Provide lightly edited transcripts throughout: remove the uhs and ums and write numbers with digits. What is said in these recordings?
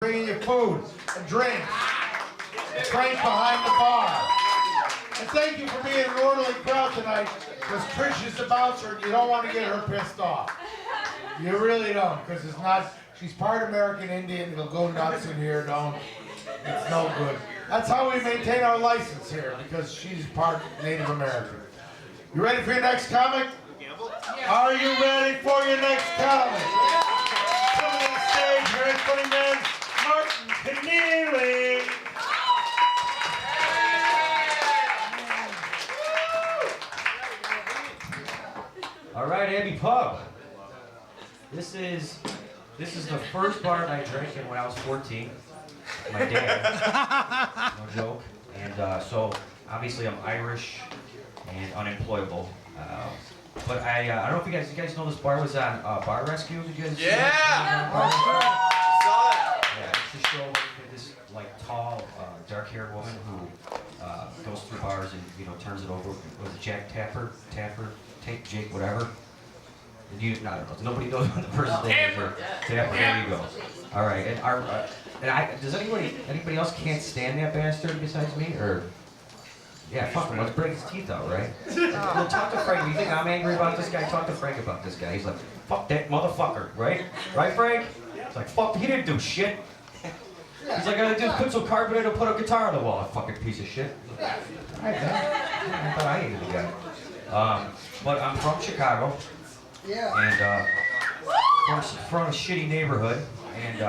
bringing you food and drinks. Right behind the bar. And thank you for being an orderly crowd tonight, because Trish is the bouncer and you don't want to get her pissed off. You really don't, because it's not, she's part American Indian, it'll go nuts in here, don't. It's no good. That's how we maintain our license here, because she's part Native American. You ready for your next comic? Are you ready for your next comic? Coming to the stage, here is funny man, Martin Conneely. All right, Abbey Pub. This is the first bar I drank in when I was 14. My dad, no joke. And so obviously I'm Irish and unemployable. But I don't know if you guys know this bar was on Bar Rescue. Did you guys? Yeah. Saw it. Yeah, it's a show with this like tall, dark-haired woman who goes through bars and turns it over. Was it Jack Tapper, Jake, whatever? I don't know. Nobody knows what the person's name is. Tapper. There you go. All right. And does anybody else can't stand that bastard besides me? Or yeah, fuck him. Let's break his teeth out, right? Well, talk to Frank. You think I'm angry about this guy? Talk to Frank about this guy. He's like, fuck that motherfucker, right? Right, Frank? It's like, fuck. He didn't do shit. He's like, I just put some carbonate and put a guitar on the wall. Fucking piece of shit. All right, man. I thought I hated the guy. But I'm from Chicago, and from a shitty neighborhood, and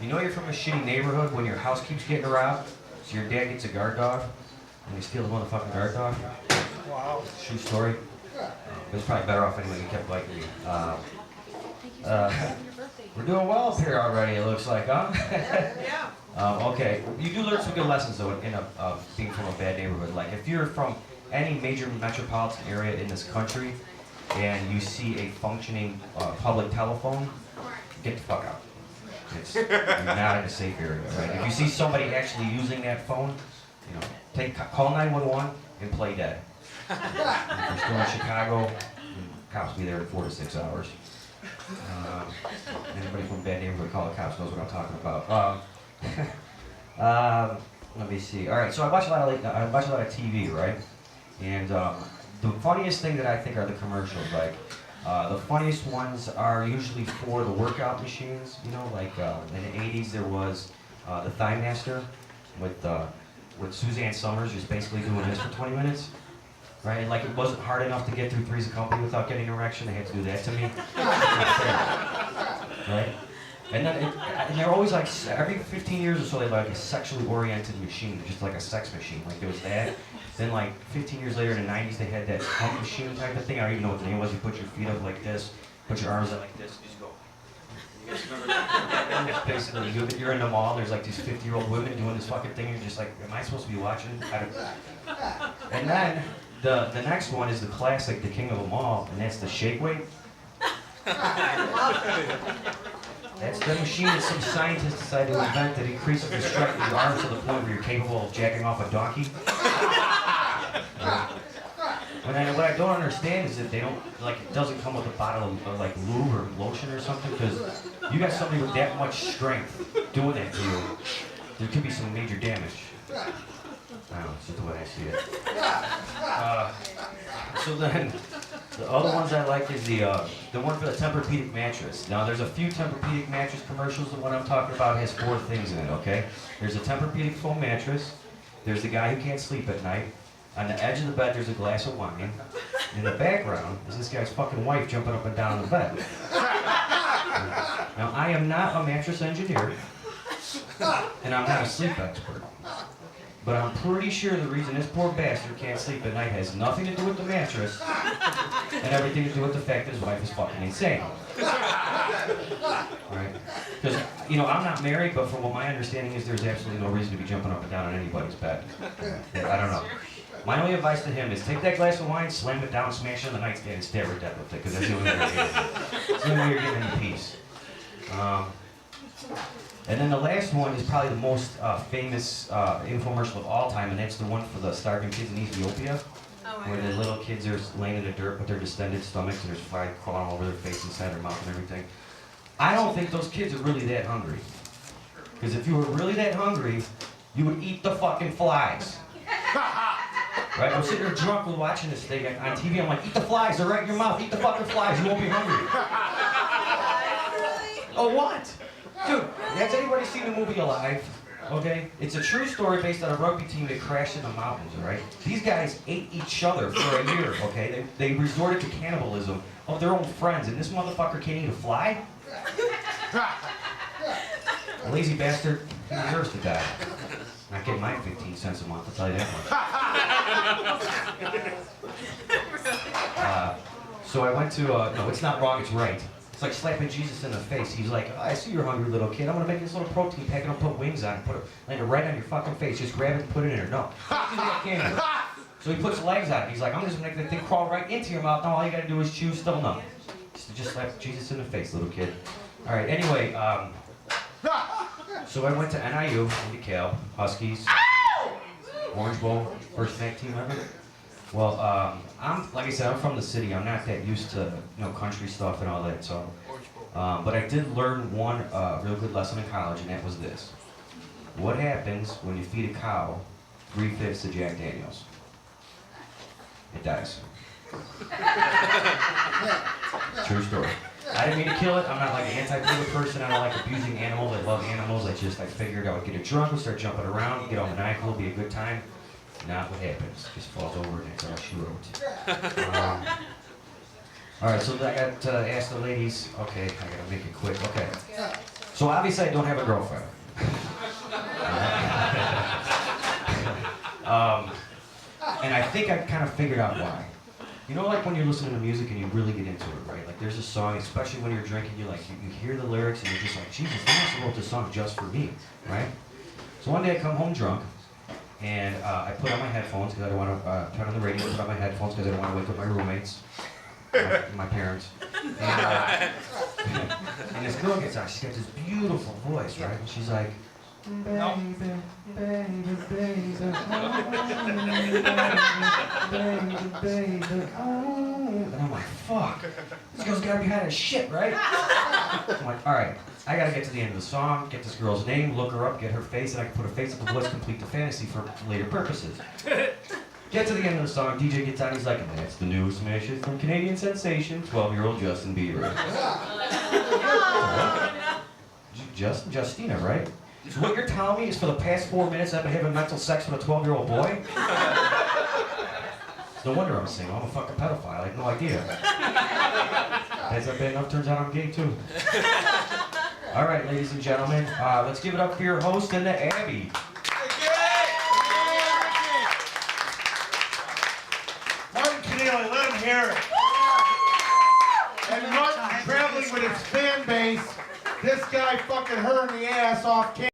you're from a shitty neighborhood when your house keeps getting robbed, so your dad gets a guard dog, and you steal the motherfucking guard dog. Wow. True story. It was probably better off anyway, he kept biting me. We're doing well up here already, it looks like, huh? Yeah. Okay, you do learn some good lessons though in being from a bad neighborhood. Like if you're from any major metropolitan area in this country and you see a functioning public telephone, get the fuck out. You're not in a safe area, right? If you see somebody actually using that phone, call 911 and play dead. If you're still in Chicago, cops will be there in 4 to 6 hours. Anybody from a bad neighborhood call the cops knows what I'm talking about. Let me see. All right, so I watch a lot of TV, right? And the funniest thing that I think are the commercials. Like the funniest ones are usually for the workout machines. Like in the '80s there was the Thigh Master with Suzanne Summers just basically doing this for 20 minutes. Right? Like it wasn't hard enough to get through Three's a Company without getting an erection. They had to do that to me. Right? And then they're always like, every 15 years or so, they have like a sexually oriented machine, just like a sex machine. Like there was that. Then like 15 years later in the 90s, they had that pump machine type of thing. I don't even know what the name was. You put your feet up like this, put your arms out like this, and just go. You guys remember that? Basically, you're in the mall, there's like these 50-year-old women doing this fucking thing, and you're just like, am I supposed to be watching? And then the next one is the classic, the king of them all, and that's the shake weight. That's the machine that some scientists decided to invent that increases the strength of your arms to the point where you're capable of jacking off a donkey. And what I don't understand is that they don't, like, it doesn't come with a bottle of like lube or lotion or something, because you got somebody with that much strength doing that to you, there could be some major damage. I don't know, it's just the way I see it. So then, the other ones I like is the one for the Tempur-Pedic mattress. Now, there's a few Tempur-Pedic mattress commercials. The one I'm talking about has 4 things in it, okay? There's a Tempur-Pedic foam mattress. There's the guy who can't sleep at night. On the edge of the bed, there's a glass of wine. In the background is this guy's fucking wife jumping up and down on the bed. Now, I am not a mattress engineer, and I'm not a sleep expert. But I'm pretty sure the reason this poor bastard can't sleep at night has nothing to do with the mattress and everything to do with the fact that his wife is fucking insane. Right? Because, I'm not married, but from what my understanding is, there's absolutely no reason to be jumping up and down on anybody's bed. I don't know. My only advice to him is take that glass of wine, slam it down, smash it on the nightstand, and stare at death with it, because that's the only way you're getting it. That's the only way you're getting any peace. And then the last one is probably the most famous infomercial of all time, and that's the one for the starving kids in Ethiopia, where the little kids are laying in the dirt with their distended stomachs, and there's flies crawling all over their face, inside their mouth, and everything. I don't think those kids are really that hungry. Because if you were really that hungry, you would eat the fucking flies. Right? I'm sitting there drunk while watching this thing on TV. I'm like, eat the flies, they're right in your mouth. Eat the fucking flies, you won't be hungry. Oh, what? Dude, has anybody seen the movie Alive? Okay? It's a true story based on a rugby team that crashed in the mountains, all right? These guys ate each other for a year, okay? They resorted to cannibalism of their own friends, and this motherfucker can't eat a fly? A lazy bastard, he deserves to die. Not getting my 15 cents a month, I'll tell you that much. So I went to, no, it's not wrong, it's right. It's like slapping Jesus in the face. He's like, oh, I see you're a hungry little kid. I'm gonna make this little protein pack and I'll put wings on it, land it right on your fucking face. Just grab it and put it in there. No. So he puts legs on it. He's like, I'm just gonna make that thing crawl right into your mouth. No, all you gotta do is chew. Still no. Just slap Jesus in the face, little kid. All right, anyway, so I went to NIU in DeKalb, Huskies, Orange Bowl, first MAC team ever. Well, like I said, I'm from the city. I'm not that used to, country stuff and all that. So, but I did learn one real good lesson in college, and that was this: what happens when you feed a cow 3/5 of Jack Daniels? It dies. True story. I didn't mean to kill it. I'm not like an anti-killer person. I don't like abusing animals. I love animals. I figured I would get it drunk, we'd start jumping around, get on the knife, it'll be a good time. Not what happens. Just falls over and that's all she wrote. All right, so I got to ask the ladies. Okay, I gotta make it quick. Okay. So obviously I don't have a girlfriend. And I think I kind of figured out why. You know, like when you're listening to music and you really get into it, right? Like there's a song, especially when you're drinking, you hear the lyrics and you're just like, Jesus, I must have wrote this song just for me, right? So one day I come home drunk, and I put on my headphones because I don't want to turn on the radio. Put on my headphones because I don't want to wake up my roommates, my parents. And this girl gets on. She's got this beautiful voice, right? And she's like, baby, baby, baby, baby, and I'm like, fuck. This girl's gotta be high as shit, right? I'm like, all right. I gotta get to the end of the song, get this girl's name, look her up, get her face, and I can put her face up the voice, complete the fantasy for later purposes. Get to the end of the song, DJ gets on, he's like, and that's the new smash hit from Canadian sensation, 12-year-old Justin Bieber. Justina, right? So what you're telling me is for the past 4 minutes I've been having mental sex with a 12-year-old boy? No wonder I'm single, I'm a fucking pedophile, I had no idea. Has that been enough? Turns out I'm gay too. All right, ladies and gentlemen, let's give it up for your host and the Abbey. Martin Conneely, let him hear it. And Martin traveling with his fan base. This guy fucking her in the ass off camera.